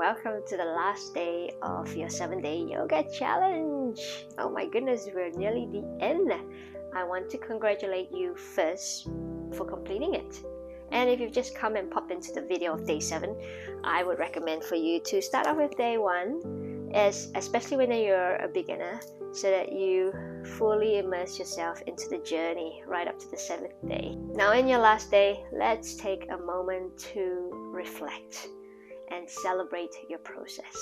welcome to the last day of your 7-day yoga challenge. Oh my goodness, we're nearly the end. I want to congratulate you first for completing it. And if you've just come and popped into the video of day 7, I would recommend for you to start off with day 1, especially when you're a beginner, so that you fully immerse yourself into the journey right up to the 7th day. Now in your last day, let's take a moment to reflect and celebrate your process.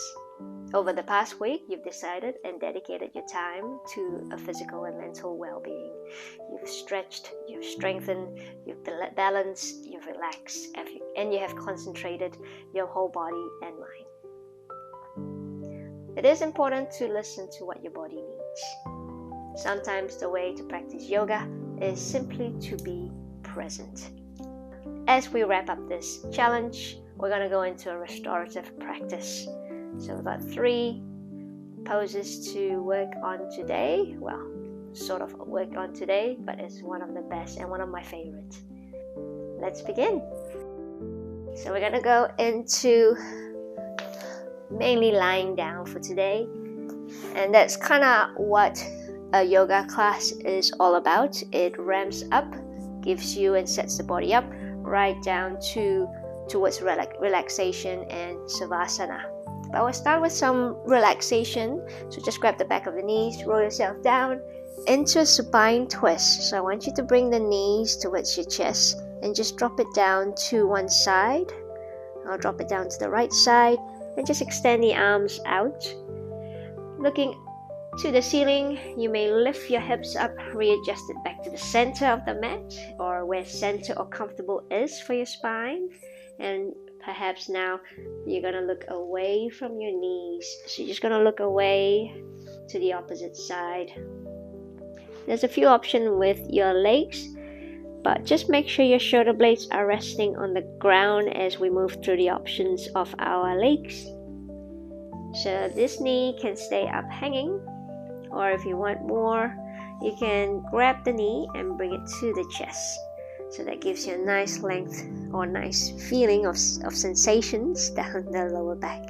Over the past week, you've decided and dedicated your time to a physical and mental well-being. You've stretched, you've strengthened, you've balanced, you've relaxed, and you have concentrated your whole body and mind. It is important to listen to what your body needs. Sometimes the way to practice yoga is simply to be present. As we wrap up this challenge, we're going to go into a restorative practice. So we've got 3 poses to work on today. Well, sort of work on today, but it's one of the best and one of my favorites. Let's begin. So we're going to go into mainly lying down for today. And that's kind of what a yoga class is all about. It ramps up, gives you and sets the body up right down towards relaxation and savasana. But we'll start with some relaxation. So just grab the back of the knees, roll yourself down into a supine twist. So I want you to bring the knees towards your chest and just drop it down to one side. I'll drop it down to the right side and just extend the arms out. Looking to the ceiling, you may lift your hips up, readjust it back to the center of the mat or where center or comfortable is for your spine. And perhaps now you're going to look away from your knees. So you're just going to look away to the opposite side. There's a few options with your legs, but just make sure your shoulder blades are resting on the ground as we move through the options of our legs. So this knee can stay up hanging, or if you want more, you can grab the knee and bring it to the chest. So that gives you a nice length or nice feeling of sensations down the lower back.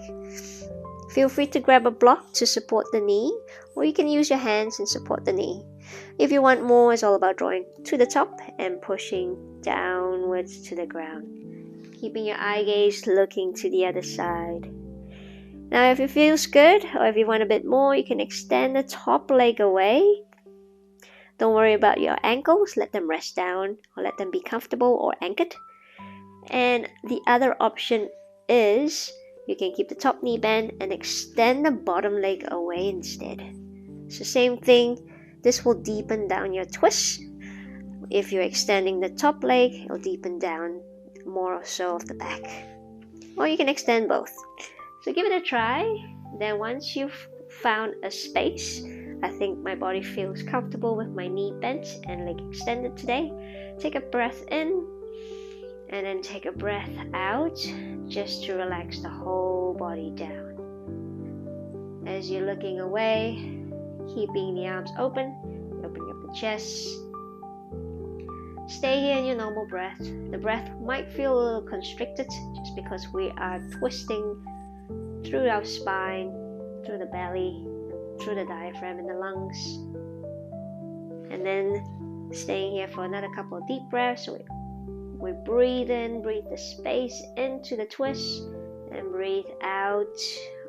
Feel free to grab a block to support the knee, or you can use your hands and support the knee. If you want more, it's all about drawing to the top and pushing downwards to the ground. Keeping your eye gaze looking to the other side. Now if it feels good, or if you want a bit more, you can extend the top leg away. Don't worry about your ankles, let them rest down or let them be comfortable or anchored. And the other option is you can keep the top knee bent and extend the bottom leg away instead. So same thing, this will deepen down your twist. If you're extending the top leg, it'll deepen down more or so of the back. Or you can extend both. So give it a try. Then once you've found a space, I think my body feels comfortable with my knee bent and leg extended today. Take a breath in and then take a breath out just to relax the whole body down. As you're looking away, keeping the arms open, opening up the chest. Stay here in your normal breath. The breath might feel a little constricted just because we are twisting through our spine, through the belly, through the diaphragm and the lungs. And then staying here for another couple of deep breaths. So we breathe in, breathe the space into the twist, and breathe out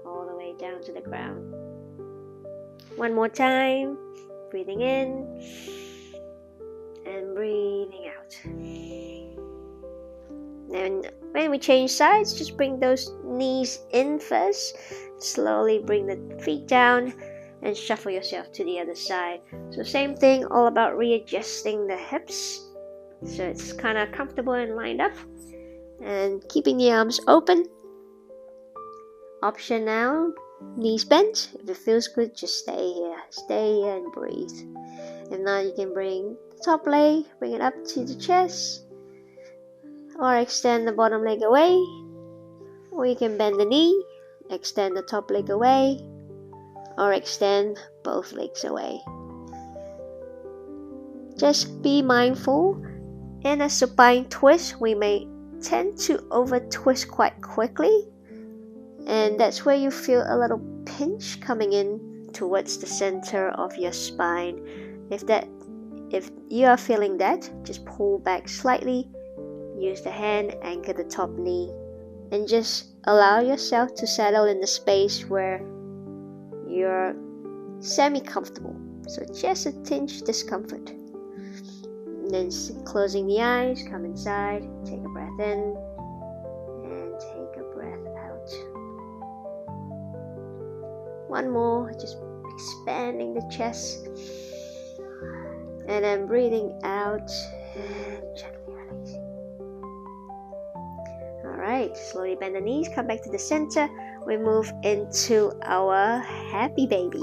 all the way down to the ground. One more time, breathing in and breathing out. And when we change sides, just bring those knees in first. Slowly bring the feet down and shuffle yourself to the other side. So same thing, all about readjusting the hips so it's kind of comfortable and lined up, and keeping the arms open. Option now, knees bent. If it feels good, just stay here and breathe. If not, you can bring the top leg, bring it up to the chest, or extend the bottom leg away, or you can bend the knee, extend the top leg away, or extend both legs away. Just be mindful. In a supine twist, we may tend to over twist quite quickly. And that's where you feel a little pinch coming in towards the center of your spine. If you are feeling that, just pull back slightly, use the hand, anchor the top knee, and just allow yourself to settle in the space where you're semi-comfortable. So just a tinge discomfort. And then closing the eyes, come inside, take a breath in, and take a breath out. One more, just expanding the chest. And then breathing out and gently releasing. Alright, slowly bend the knees, come back to the center. We move into our happy baby.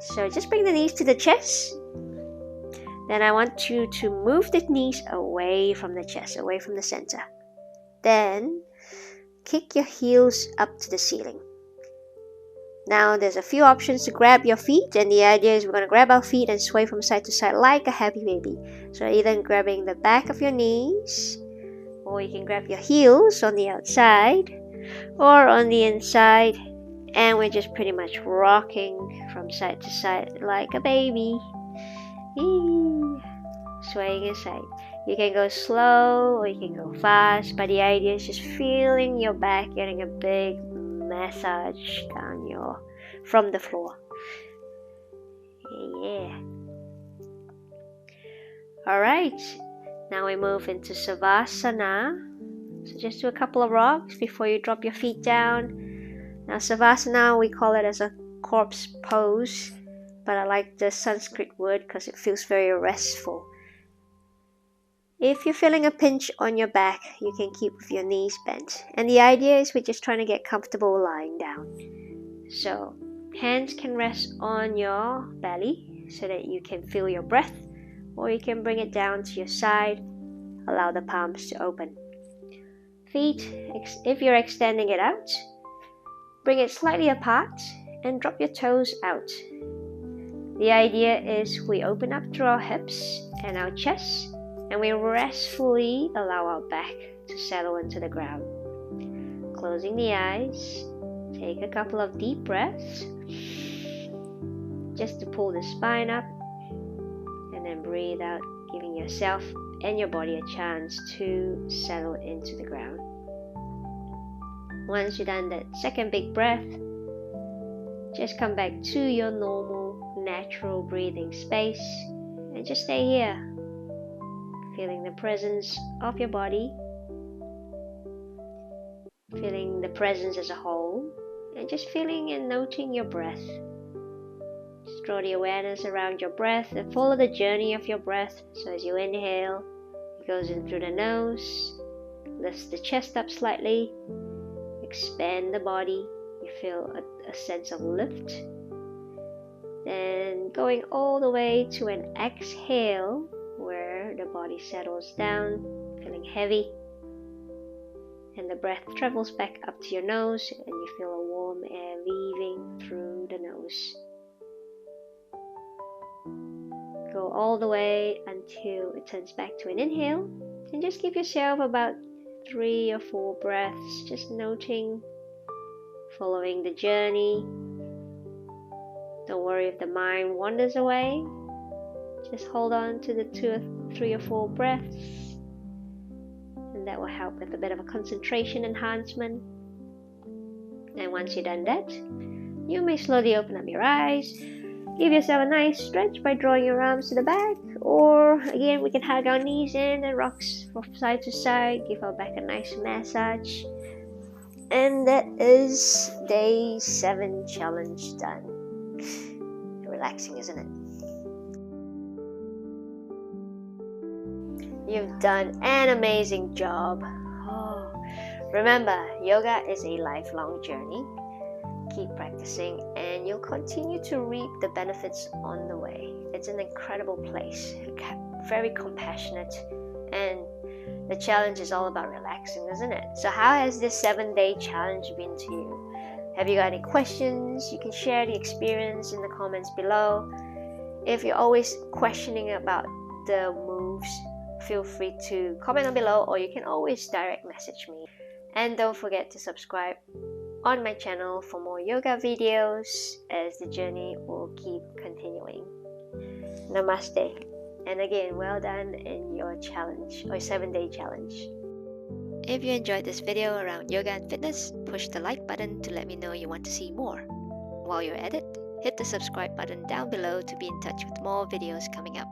So just bring the knees to the chest. Then I want you to move the knees away from the chest, away from the center. Then kick your heels up to the ceiling. Now there's a few options to grab your feet, and the idea is we're going to grab our feet and sway from side to side like a happy baby. So either grabbing the back of your knees, or you can grab your heels on the outside or on the inside, and we're just pretty much rocking from side to side like a baby. Swaying inside. You can go slow or you can go fast, but the idea is just feeling your back, getting a big massage down from the floor. Yeah. Alright, now we move into Savasana. So just do a couple of rocks before you drop your feet down. Now Savasana, we call it as a corpse pose, but I like the Sanskrit word because it feels very restful. If you're feeling a pinch on your back, you can keep with your knees bent. And the idea is we're just trying to get comfortable lying down. So hands can rest on your belly so that you can feel your breath, or you can bring it down to your side. Allow the palms to open. Feet, if you're extending it out, bring it slightly apart and drop your toes out. The idea is we open up through our hips and our chest, and we restfully allow our back to settle into the ground. Closing the eyes, take a couple of deep breaths just to pull the spine up, and then breathe out, giving yourself and your body a chance to settle into the ground. Once you've done that second big breath, just come back to your normal, natural breathing space and just stay here. Feeling the presence of your body, feeling the presence as a whole, and just feeling and noting your breath. Just draw the awareness around your breath and follow the journey of your breath. So as you inhale, it goes in through the nose, lifts the chest up slightly, expand the body, you feel a sense of lift. Then going all the way to an exhale, where the body settles down, feeling heavy, and the breath travels back up to your nose, and you feel a warm air leaving through the nose. Go all the way until it turns back to an inhale, and just give yourself about 3 or 4 breaths, just noting, following the journey. Don't worry if the mind wanders away. Just hold on to the 2 or 3 or 4 breaths, and that will help with a bit of a concentration enhancement. And once you've done that, you may slowly open up your eyes. Give yourself a nice stretch by drawing your arms to the back, or again we can hug our knees in and rock from side to side, give our back a nice massage. And that is day 7 challenge done. Relaxing, isn't it? You've done an amazing job. Remember, yoga is a lifelong journey. Keep practicing and you'll continue to reap the benefits on the way. It's an incredible place, very compassionate, and the challenge is all about relaxing, isn't it? So how has this 7-day challenge been to you? Have you got any questions? You can share the experience in the comments below. If you're always questioning about the moves, feel free to comment down below, or you can always direct message me. And don't forget to subscribe on my channel for more yoga videos as the journey will keep continuing. Namaste. And again, well done in your challenge or 7-day challenge. If you enjoyed this video around yoga and fitness, push the like button to let me know you want to see more. While you're at it, hit the subscribe button down below to be in touch with more videos coming up.